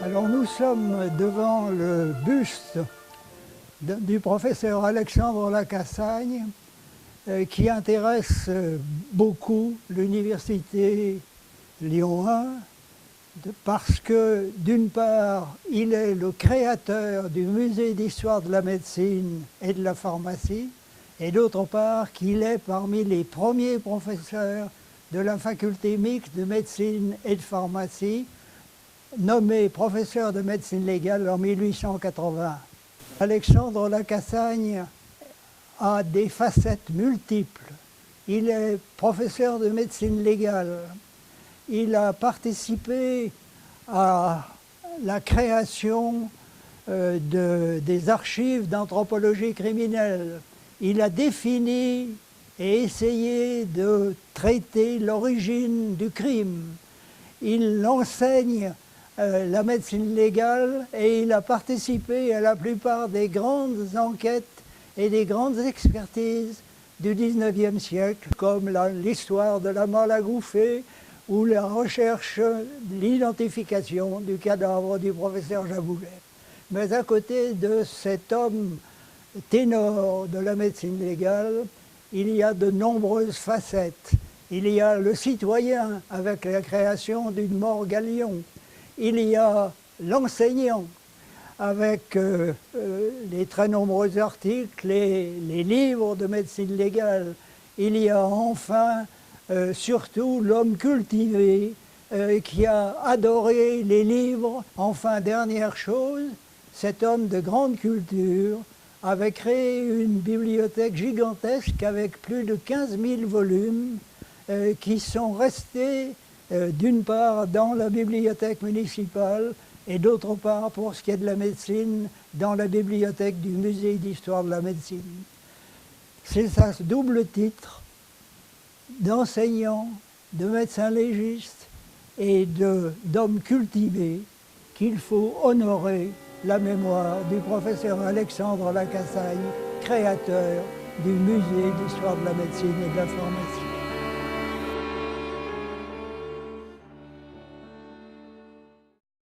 Alors nous sommes devant le buste du professeur Alexandre Lacassagne qui intéresse beaucoup l'université Lyon 1 parce que d'une part il est le créateur du musée d'histoire de la médecine et de la pharmacie et d'autre part qu'il est parmi les premiers professeurs de la faculté mixte de médecine et de pharmacie, nommé professeur de médecine légale en 1880. Alexandre Lacassagne a des facettes multiples. Il est professeur de médecine légale. Il a participé à la création des archives d'anthropologie criminelle. Il a défini et essayé de traiter l'origine du crime. Il enseigne la médecine légale et il a participé à la plupart des grandes enquêtes et des grandes expertises du XIXe siècle, comme l'histoire de la Malagouffée ou la recherche, l'identification du cadavre du professeur Jaboulet. Mais à côté de cet homme ténor de la médecine légale, il y a de nombreuses facettes. Il y a le citoyen avec la création d'une morgue à Lyon. Il y a l'enseignant avec les très nombreux articles, les livres de médecine légale. Il y a enfin surtout l'homme cultivé qui a adoré les livres. Enfin, dernière chose, cet homme de grande culture avait créé une bibliothèque gigantesque avec plus de 15 000 volumes qui sont restés d'une part dans la bibliothèque municipale et d'autre part, pour ce qui est de la médecine, dans la bibliothèque du musée d'histoire de la médecine. C'est ça, ce double titre d'enseignant, de médecin légiste et d'homme cultivé qu'il faut honorer la mémoire du professeur Alexandre Lacassagne, créateur du musée d'histoire de la médecine et de la pharmacie.